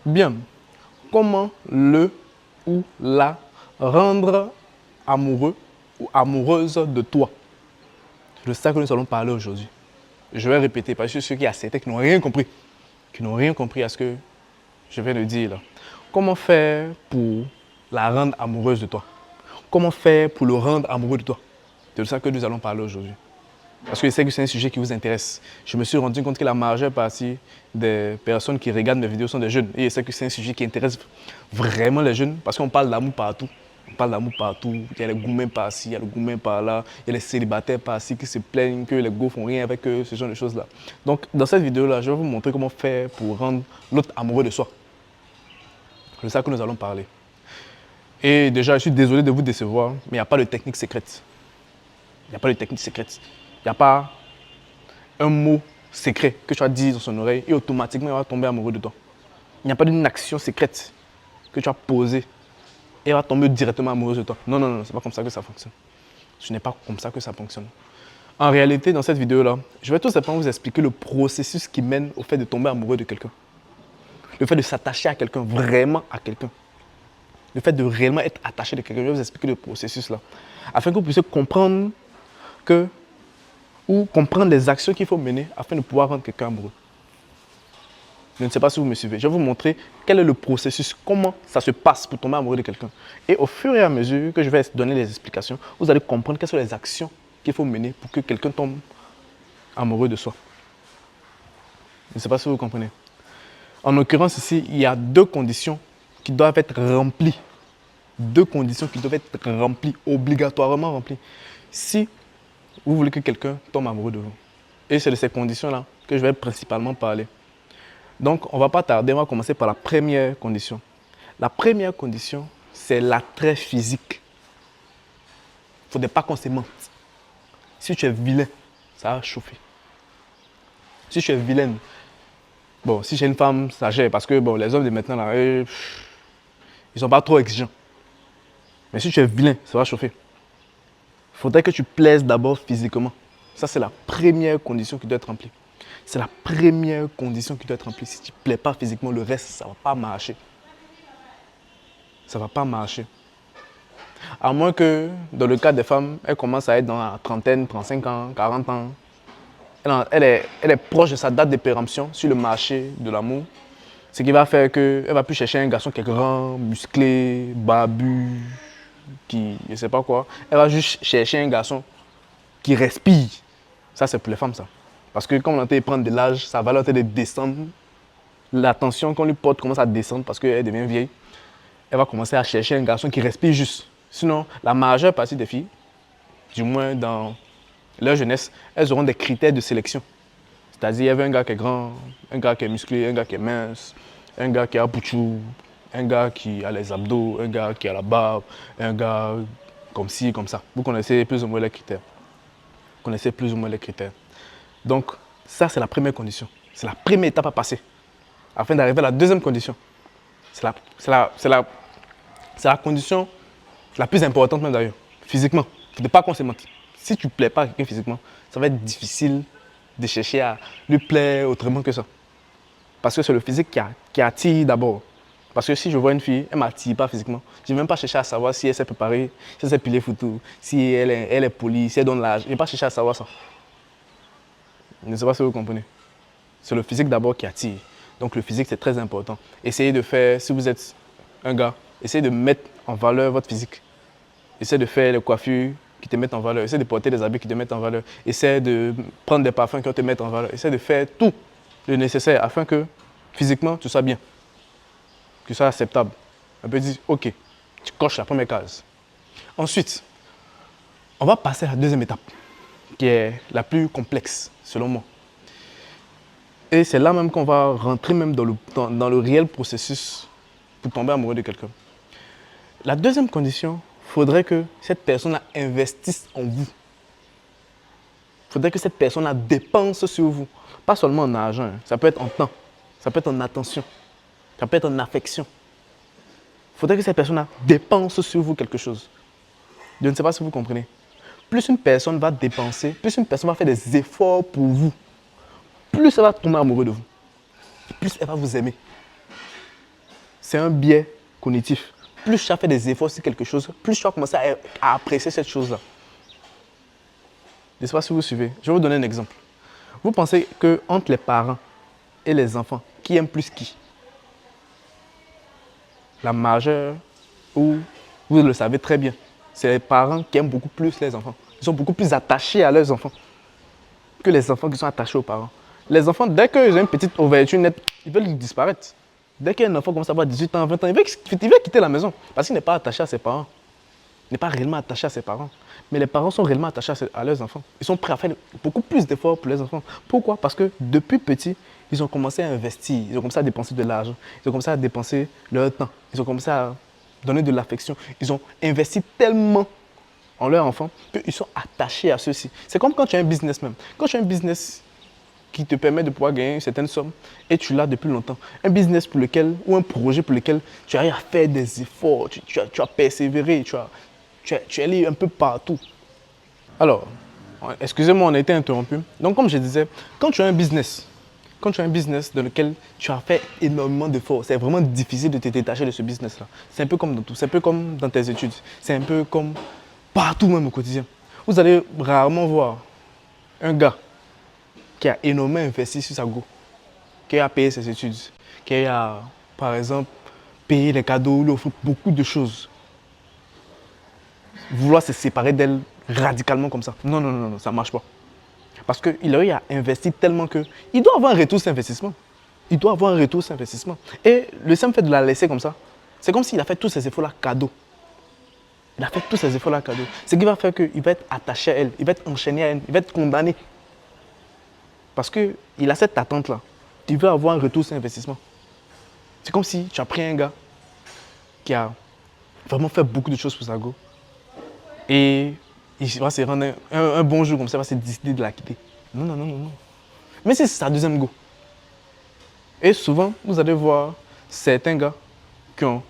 Bien, comment le ou la rendre amoureux ou amoureuse de toi? C'est de ça que nous allons parler aujourd'hui. Je vais répéter parce que ceux qui certains qui n'ont rien compris, à ce que je viens de dire là. Comment faire pour la rendre amoureuse de toi? Comment faire pour le rendre amoureux de toi? C'est de ça que nous allons parler aujourd'hui. Parce que je sais que c'est un sujet qui vous intéresse. Je me suis rendu compte que la majeure partie des personnes qui regardent mes vidéos sont des jeunes. Et je sais que c'est un sujet qui intéresse vraiment les jeunes parce qu'on parle d'amour partout. On parle d'amour partout. Il y a les gourmets par-ci, il y a les gourmets par-là. Il y a les célibataires par-ci qui se plaignent que les go font rien avec eux, ce genre de choses-là. Donc, dans cette vidéo-là, je vais vous montrer comment faire pour rendre l'autre amoureux de soi. C'est de ça que nous allons parler. Et déjà, je suis désolé de vous décevoir, mais il n'y a pas de technique secrète. Il n'y a pas de technique secrète. Il n'y a pas un mot secret que tu vas dire dans son oreille et automatiquement il va tomber amoureux de toi. Il n'y a pas d'une action secrète que tu vas poser et il va tomber directement amoureux de toi. Non, non, non, c'est pas comme ça que ça fonctionne. Ce n'est pas comme ça que ça fonctionne. En réalité, dans cette vidéo-là, je vais tout simplement vous expliquer le processus qui mène au fait de tomber amoureux de quelqu'un. Le fait de s'attacher à quelqu'un, vraiment à quelqu'un. Le fait de réellement être attaché de quelqu'un. Je vais vous expliquer le processus là. Afin que vous puissiez comprendre que ou comprendre les actions qu'il faut mener afin de pouvoir rendre quelqu'un amoureux. Je ne sais pas si vous me suivez. Je vais vous montrer quel est le processus, comment ça se passe pour tomber amoureux de quelqu'un. Et au fur et à mesure que je vais donner les explications, vous allez comprendre quelles sont les actions qu'il faut mener pour que quelqu'un tombe amoureux de soi. Je ne sais pas si vous comprenez. En l'occurrence ici, il y a deux conditions qui doivent être remplies. Deux conditions qui doivent être remplies, obligatoirement remplies. Si vous voulez que quelqu'un tombe amoureux de vous. Et c'est de ces conditions-là que je vais principalement parler. Donc, on ne va pas tarder, on va commencer par la première condition. La première condition, c'est l'attrait physique. Il ne faudrait pas qu'on se mente. Si tu es vilain, ça va chauffer. Si tu es vilaine, bon, si j'ai une femme, ça gère, parce que bon, les hommes de maintenant, là, ils ne sont pas trop exigeants. Mais si tu es vilain, ça va chauffer. Il faudrait que tu plaises d'abord physiquement. Ça, c'est la première condition qui doit être remplie. C'est la première condition qui doit être remplie. Si tu ne plais pas physiquement, le reste, ça ne va pas marcher. Ça ne va pas marcher. À moins que, dans le cas des femmes, elles commencent à être dans la trentaine, 35 ans, 40 ans. Elle est proche de sa date de péremption sur le marché de l'amour. Ce qui va faire qu'elle ne va plus chercher un garçon qui est grand, musclé, barbu, qui je ne sais pas quoi. Elle va juste chercher un garçon qui respire. Ça, c'est pour les femmes, ça. Parce que quand on entend prendre de l'âge, sa valeur est de descendre. L'attention qu'on lui porte commence à descendre parce qu'elle devient vieille. Elle va commencer à chercher un garçon qui respire juste. Sinon, la majeure partie des filles, du moins dans leur jeunesse, elles auront des critères de sélection. C'est-à-dire, il y avait un gars qui est grand, un gars qui est musclé, un gars qui est mince, un gars qui a pouchou, un gars qui a les abdos, un gars qui a la barbe, un gars comme ci, comme ça. Vous connaissez plus ou moins les critères. Vous connaissez plus ou moins les critères. Donc, ça, c'est la première condition. C'est la première étape à passer afin d'arriver à la deuxième condition. C'est la condition la plus importante même d'ailleurs, physiquement. Il ne faut pas qu'on se mente. Si tu ne plais pas à quelqu'un physiquement, ça va être difficile de chercher à lui plaire autrement que ça. Parce que c'est le physique qui attire d'abord. Parce que si je vois une fille, elle ne m'attire pas physiquement. Je ne vais même pas chercher à savoir si elle s'est préparée, si elle s'est pilée photo, si elle est polie, si elle donne l'âge. Je ne vais pas chercher à savoir ça. Je ne sais pas si vous comprenez. C'est le physique d'abord qui attire. Donc le physique, c'est très important. Essayez de faire, si vous êtes un gars, essayez de mettre en valeur votre physique. Essayez de faire les coiffures qui te mettent en valeur. Essayez de porter des habits qui te mettent en valeur. Essayez de prendre des parfums qui te mettent en valeur. Essayez de faire tout le nécessaire afin que physiquement, tu sois bien. Que tu sois acceptable. On peut dire, ok, tu coches la première case. Ensuite, on va passer à la deuxième étape, qui est la plus complexe, selon moi. Et c'est là même qu'on va rentrer même dans le réel processus pour tomber amoureux de quelqu'un. La deuxième condition, il faudrait que cette personne investisse en vous. Il faudrait que cette personne dépense sur vous. Pas seulement en argent, hein. Ça peut être en temps, ça peut être en attention, ça peut être en affection. Il faudrait que cette personne dépense sur vous quelque chose. Je ne sais pas si vous comprenez. Plus une personne va dépenser, plus une personne va faire des efforts pour vous, plus elle va tomber amoureuse de vous. Plus elle va vous aimer. c'est un biais cognitif. Plus tu as fait des efforts sur quelque chose, plus tu vas commencer à apprécier cette chose-là. Je ne sais pas si vous suivez. Je vais vous donner un exemple. Vous pensez qu'entre les parents et les enfants, qui aime plus qui? La majeure, ou vous le savez très bien, c'est les parents qui aiment beaucoup plus les enfants. Ils sont beaucoup plus attachés à leurs enfants que les enfants qui sont attachés aux parents. Les enfants, dès qu'ils ont une petite ouverture nette, ils veulent disparaître. Dès qu'un enfant commence à avoir 18 ans, 20 ans, il veut quitter la maison parce qu'il n'est pas attaché à ses parents. Il n'est pas réellement attaché à ses parents. Mais les parents sont réellement attachés à leurs enfants. Ils sont prêts à faire beaucoup plus d'efforts pour les enfants. Pourquoi? Parce que depuis petit, ils ont commencé à investir, ils ont commencé à dépenser de l'argent, ils ont commencé à dépenser leur temps, ils ont commencé à donner de l'affection. Ils ont investi tellement en leur enfant qu'ils sont attachés à ceux-ci. C'est comme quand tu as un business même. Quand tu as un business qui te permet de pouvoir gagner une certaine somme et tu l'as depuis longtemps. Un business pour lequel, ou un projet pour lequel tu arrives à faire des efforts, tu as persévéré, tu es allé un peu partout. Alors, excusez-moi, on a été interrompu. Donc, comme je disais, quand tu as un business dans lequel tu as fait énormément d'efforts, c'est vraiment difficile de te détacher de ce business-là. C'est un peu comme dans tout, c'est un peu comme dans tes études, c'est un peu comme partout même au quotidien. Vous allez rarement voir un gars qui a énormément investi sur sa go, qui a payé ses études, qui a, par exemple, payé les cadeaux, lui offrir beaucoup de choses. Vouloir se séparer d'elle radicalement comme ça. Non, non, non, non, ça ne marche pas. Parce qu'il a investi tellement qu'il doit avoir un retour sur investissement. Il doit avoir un retour sur investissement. Et le simple fait de la laisser comme ça, c'est comme s'il a fait tous ces efforts-là cadeau. Il a fait tous ces efforts-là cadeau. Ce qui va faire qu'il va être attaché à elle, il va être enchaîné à elle, il va être condamné. Parce qu'il a cette attente-là. Tu veux avoir un retour sur investissement. C'est comme si tu as pris un gars qui a vraiment fait beaucoup de choses pour sa go. Et il va se rendre un bon jour comme ça, il va se décider de la quitter. Non, non, non, non, non. Mais c'est sa deuxième go. Et souvent, vous allez voir certains gars qui ont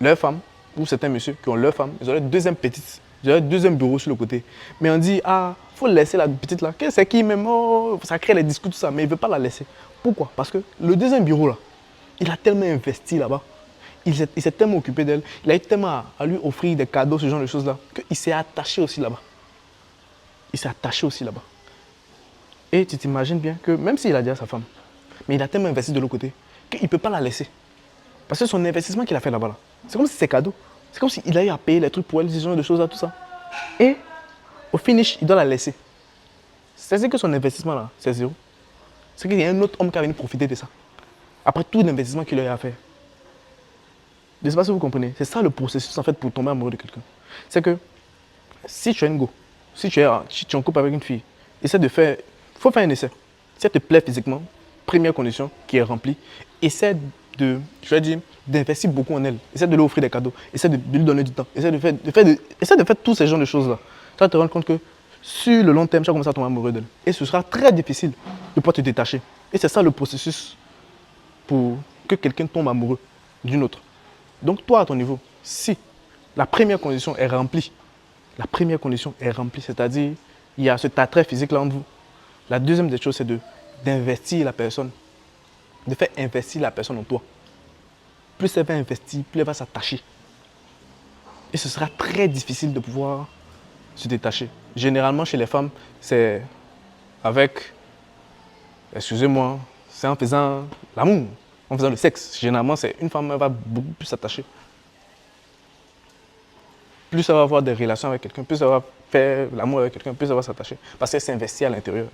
leur femme, ou certains messieurs qui ont leur femme, ils ont leur deuxième petite, ils ont leur deuxième bureau sur le côté. Mais on dit, ah, il faut laisser la petite là. C'est qui même? Oh, ça crée les discours, tout ça, mais il ne veut pas la laisser. Pourquoi? Parce que le deuxième bureau là, il a tellement investi là-bas. Il s'est tellement occupé d'elle, il a eu tellement à lui offrir des cadeaux, ce genre de choses-là, qu'il s'est attaché aussi là-bas. Il s'est attaché aussi là-bas. Et tu t'imagines bien que même s'il a déjà sa femme, mais il a tellement investi de l'autre côté qu'il ne peut pas la laisser. Parce que son investissement qu'il a fait là-bas, là, c'est comme si c'est cadeau. C'est comme s'il a eu à payer les trucs pour elle, ce genre de choses-là, tout ça. Et au finish, il doit la laisser. C'est que son investissement là, c'est zéro. C'est qu'il y a un autre homme qui a venu profiter de ça. Après tout l'investissement qu'il a eu à faire. Je ne sais pas si vous comprenez. C'est ça le processus en fait pour tomber amoureux de quelqu'un. C'est que si tu es une go, si tu es en couple avec une fille, essaie de faire, il faut faire un essai. Si elle te plaît physiquement, première condition qui est remplie, essaie de, je vais dire, d'investir beaucoup en elle. Essaie de lui offrir des cadeaux, essaie de lui donner du temps, essaie de faire tous ces genres de choses là. Tu vas te rendre compte que sur le long terme, tu vas commencer à tomber amoureux d'elle. Et ce sera très difficile de pouvoir te détacher. Et c'est ça le processus pour que quelqu'un tombe amoureux d'une autre. Donc toi, à ton niveau, si la première condition est remplie, c'est-à-dire il y a cet attrait physique là entre vous, la deuxième des choses, c'est d'investir la personne, de faire investir la personne en toi. Plus elle va investir, plus elle va s'attacher. Et ce sera très difficile de pouvoir se détacher. Généralement, chez les femmes, c'est avec, excusez-moi, c'est en faisant l'amour, en faisant le sexe. Généralement, c'est une femme, elle va beaucoup plus s'attacher. Plus elle va avoir des relations avec quelqu'un, plus elle va faire l'amour avec quelqu'un, plus elle va s'attacher. Parce qu'elle s'investit à l'intérieur.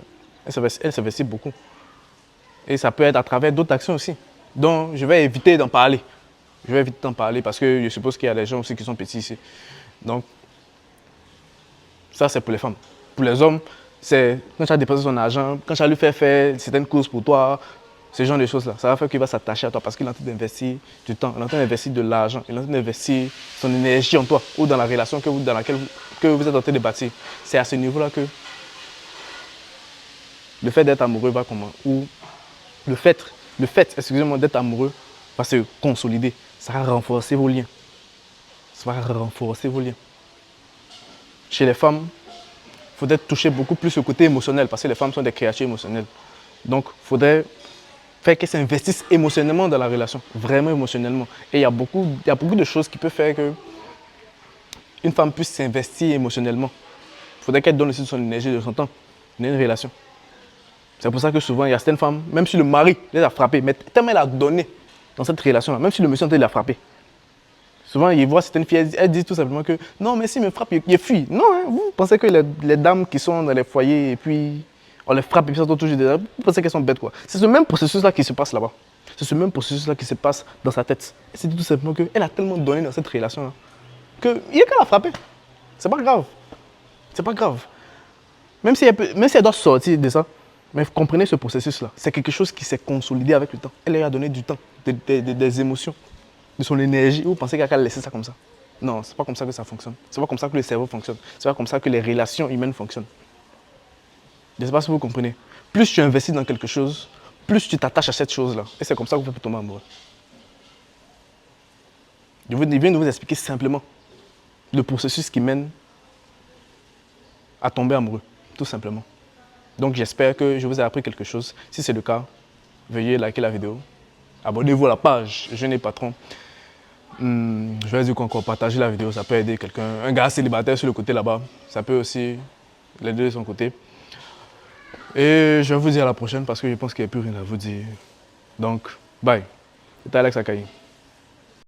Elle s'investit beaucoup. Et ça peut être à travers d'autres actions aussi. Donc, je vais éviter d'en parler. Parce que je suppose qu'il y a des gens aussi qui sont petits ici. Donc, ça, c'est pour les femmes. Pour les hommes, c'est quand tu as dépensé son argent, quand tu as lui fait faire certaines courses pour toi, ce genre de choses-là, ça va faire qu'il va s'attacher à toi parce qu'il est en train d'investir du temps, il est en train d'investir de l'argent, il est en train d'investir son énergie en toi ou dans la relation dans laquelle vous êtes en train de bâtir. C'est à ce niveau-là que le fait d'être amoureux va comment? Ou le fait excusez-moi, d'être amoureux va se consolider. Ça va renforcer vos liens. Chez les femmes, il faudrait toucher beaucoup plus le côté émotionnel parce que les femmes sont des créatures émotionnelles. Donc, il faudrait faire qu'elle s'investisse émotionnellement dans la relation, vraiment émotionnellement. Et il y a beaucoup de choses qui peuvent faire que une femme puisse s'investir émotionnellement. Il faudrait qu'elle donne aussi de son énergie, de son temps dans une relation. C'est pour ça que souvent, il y a certaines femmes, même si le mari les a frappées, mais tellement elle a donné dans cette relation-là, même si le monsieur l'a frappé. Souvent, ils voient certaines filles, elles disent tout simplement que non, mais s'il me frappe, il fuit. Non, hein, vous pensez que les dames qui sont dans les foyers et puis on les frappe et puis ça toujours des vous pensez qu'elles sont bêtes quoi. C'est ce même processus-là qui se passe là-bas. C'est ce même processus-là qui se passe dans sa tête. Et c'est tout simplement qu'elle a tellement donné dans cette relation-là qu'il n'y a qu'à la frapper. C'est pas grave. C'est pas grave. Même si elle doit sortir de ça, mais comprenez ce processus-là. C'est quelque chose qui s'est consolidé avec le temps. Elle lui a donné du temps, des émotions, de son énergie. Vous pensez qu'elle a qu'à laisser ça comme ça? Non, c'est pas comme ça que ça fonctionne. C'est pas comme ça que le cerveau fonctionne. C'est pas comme ça que les relations humaines fonctionnent. Je ne sais pas si vous comprenez. Plus tu investis dans quelque chose, plus tu t'attaches à cette chose-là. Et c'est comme ça que vous pouvez tomber amoureux. Je viens de vous expliquer simplement le processus qui mène à tomber amoureux, tout simplement. Donc j'espère que je vous ai appris quelque chose. Si c'est le cas, veuillez liker la vidéo. Abonnez-vous à la page Jeune et Patron. Je vais dire qu'encore partager la vidéo, ça peut aider quelqu'un. Un gars célibataire sur le côté là-bas, ça peut aussi l'aider de son côté. Et je vais vous dire à la prochaine parce que je pense qu'il n'y a plus rien à vous dire. Donc, bye. C'était Alex Akaï.